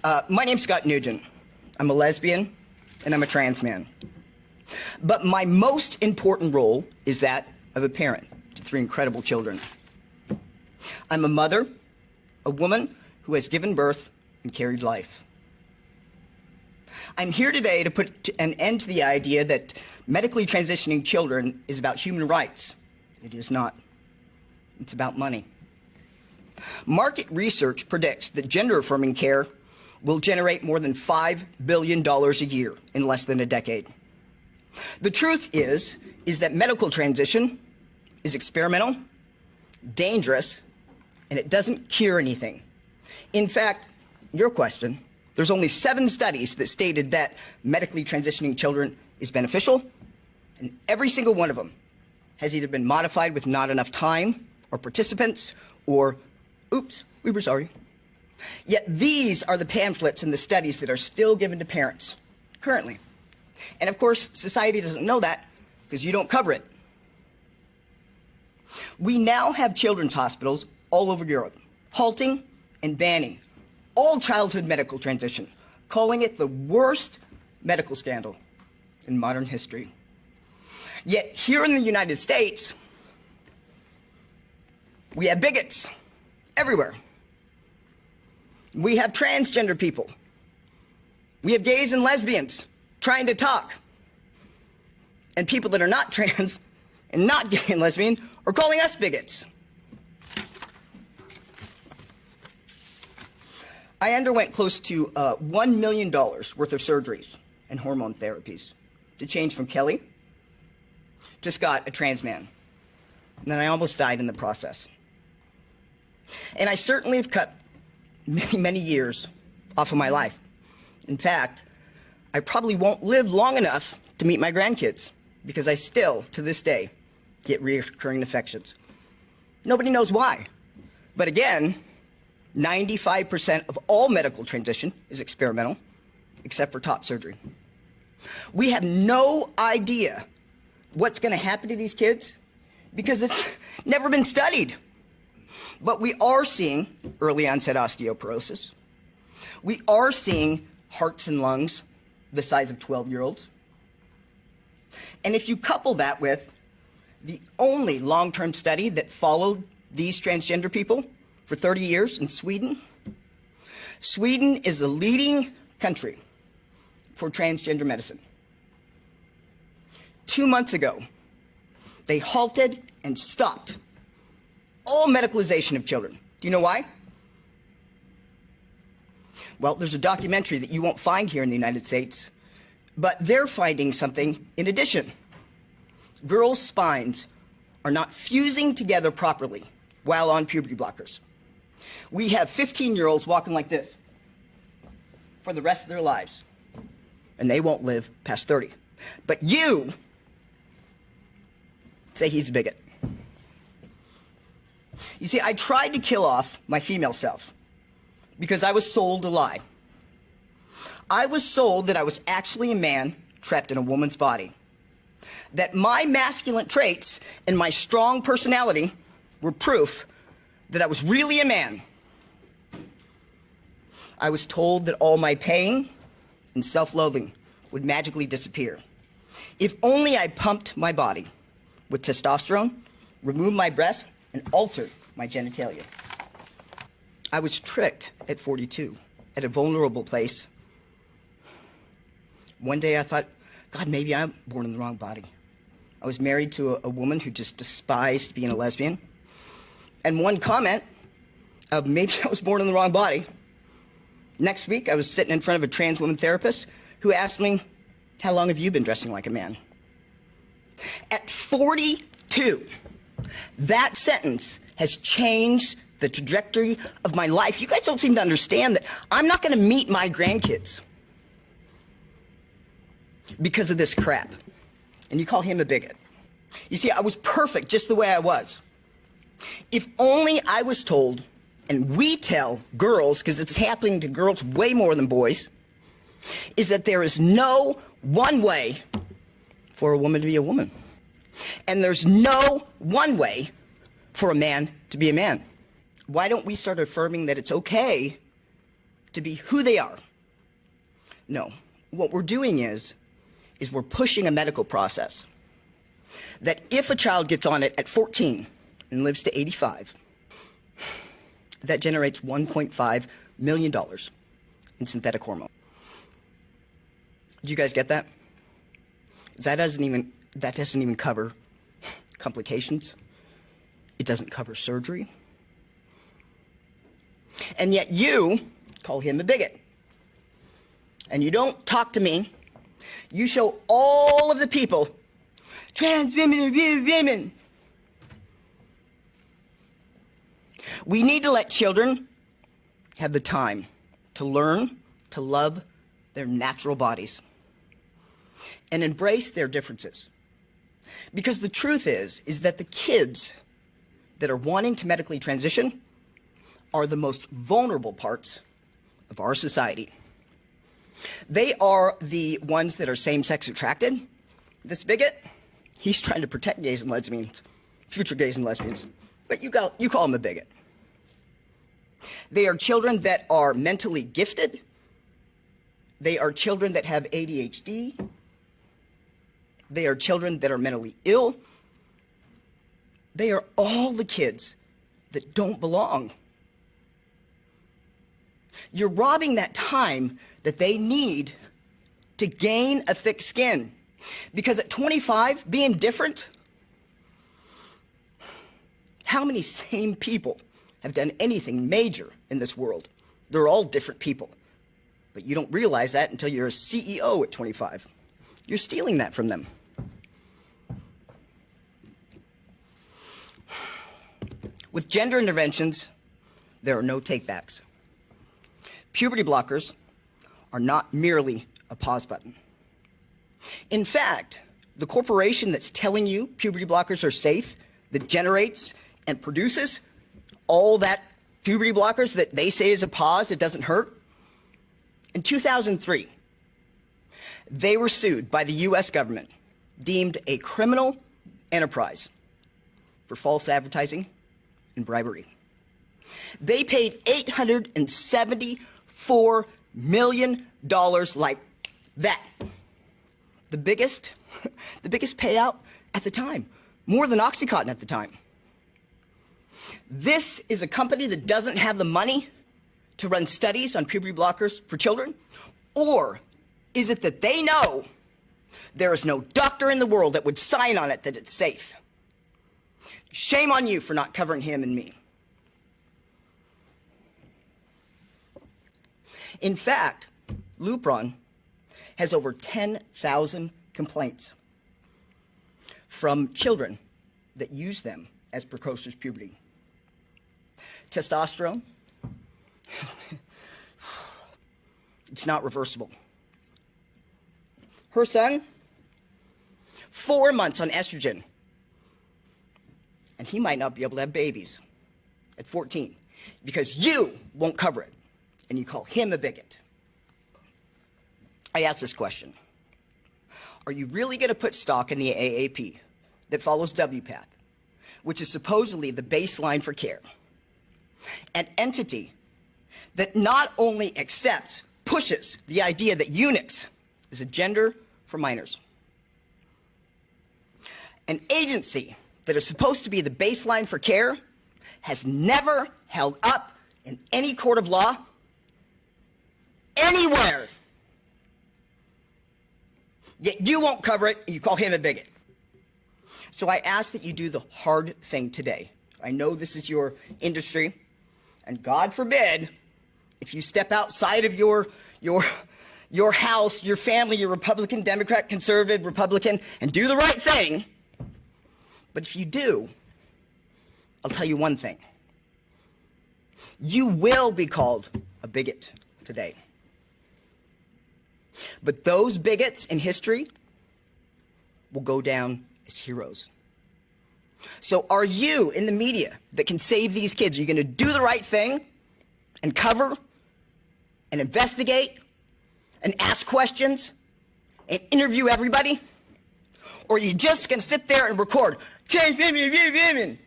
My name's Scott Nguyen. I'm a lesbian and I'm a trans man. But my most important role is that of a parent to 3 incredible children. I'm a mother, a woman who has given birth and carried life. I'm here today to put an end to the idea that medically transitioning children is about human rights. It is not. It's about money. Market research predicts that gender-affirming care will generate more than $5 billion a year in less than a decade. The truth is that medical transition is experimental, dangerous, and it doesn't cure anything. In fact, your question, there's only 7 studies that stated that medically transitioning children is beneficial, and every single one of them has either been modified with not enough time or participants or, oops, we were sorry. Yet these are the pamphlets and the studies that are still given to parents currently. And of course, society doesn't know that because you don't cover it. We now have children's hospitals all over Europe halting and banning all childhood medical transition, calling it the worst medical scandal in modern history. Yet here in the United States, we have bigots everywhere. We have transgender people. We have gays and lesbians trying to talk. And people that are not trans and not gay and lesbian are calling us bigots. I underwent close to $1 million worth of surgeries and hormone therapies to change from Kelly to Scott, a trans man. And then I almost died in the process. And I certainly have cut many, many years off of my life. In fact, I probably won't live long enough to meet my grandkids because I still, to this day, get recurring infections. Nobody knows why. But again, 95% of all medical transition is experimental, except for top surgery. We have no idea what's going to happen to these kids because it's never been studied. But we are seeing early onset osteoporosis. We are seeing hearts and lungs the size of 12-year-olds. And if you couple that with the only long-term study that followed these transgender people for 30 years in Sweden, Sweden is the leading country for transgender medicine. 2 months ago, they halted and stopped all medicalization of children. Do you know why? Well, there's a documentary that you won't find here in the United States, but they're finding something in addition. Girls' spines are not fusing together properly while on puberty blockers. We have 15-year-olds walking like this for the rest of their lives, and they won't live past 30. But you say he's a bigot. You see, I tried to kill off my female self because I was sold a lie. I was sold that I was actually a man trapped in a woman's body, that my masculine traits and my strong personality were proof that I was really a man. I was told that all my pain and self-loathing would magically disappear if only I pumped my body with testosterone, removed my breasts, and altered my genitalia. I was tricked at 42, at a vulnerable place. One day I thought, God, maybe I'm born in the wrong body. I was married to a woman who just despised being a lesbian. And one comment of maybe I was born in the wrong body. Next week, I was sitting in front of a trans woman therapist who asked me, how long have you been dressing like a man? At 42, that sentence has changed the trajectory of my life. You guys don't seem to understand that I'm not going to meet my grandkids because of this crap. And you call him a bigot. You see, I was perfect just the way I was. If only I was told, and we tell girls, because it's happening to girls way more than boys, is that there is no one way for a woman to be a woman. And there's no one way for a man to be a man. Why don't we start affirming that it's okay to be who they are. No, what we're doing is we're pushing a medical process that if a child gets on it at 14 and lives to 85, that generates $1.5 million in synthetic hormone. Do you guys get that? That doesn't even cover complications. It doesn't cover surgery. And yet you call him a bigot. And you don't talk to me. You show all of the people, trans women are women. We need to let children have the time to learn to love their natural bodies and embrace their differences. Because the truth is that the kids that are wanting to medically transition are the most vulnerable parts of our society. They are the ones that are same-sex attracted. This bigot, he's trying to protect gays and lesbians, future gays and lesbians, but you call him a bigot. They are children that are mentally gifted. They are children that have ADHD. They are children that are mentally ill. They are all the kids that don't belong. You're robbing that time that they need to gain a thick skin. Because at 25, being different, how many sane people have done anything major in this world? They're all different people. But you don't realize that until you're a CEO at 25. You're stealing that from them. With gender interventions, there are no takebacks. Puberty blockers are not merely a pause button. In fact, the corporation that's telling you puberty blockers are safe, that generates and produces all that puberty blockers that they say is a pause, it doesn't hurt. In 2003, they were sued by the US government, deemed a criminal enterprise for false advertising and bribery. They paid $874 million like that. The biggest payout at the time, more than OxyContin at the time. This is a company that doesn't have the money to run studies on puberty blockers for children? Or is it that they know there is no doctor in the world that would sign on it that it's safe? Shame on you for not covering him and me. In fact, Lupron has over 10,000 complaints from children that use them as precocious puberty. Testosterone, it's not reversible. Her son, 4 months on estrogen, and he might not be able to have babies at 14 because you won't cover it, and you call him a bigot. I ask this question. Are you really going to put stock in the AAP that follows WPATH, which is supposedly the baseline for care? An entity that not accepts, accepts, pushes the idea that eunuchs is a gender for minors. An agency that is supposed to be the baseline for care has never held up in any court of law anywhere. Yet you won't cover it, and you call him a bigot. So I ask that you do the hard thing today. I know this is your industry, and God forbid, if you step outside of your house, your family, your Republican, Democrat, conservative, Republican, and do the right thing. But if you do, I'll tell you one thing. You will be called a bigot today. But those bigots in history will go down as heroes. So are you in the media that can save these kids? Are you going to do the right thing and cover and investigate and ask questions and interview everybody? Or are you just going to sit there and record, change women,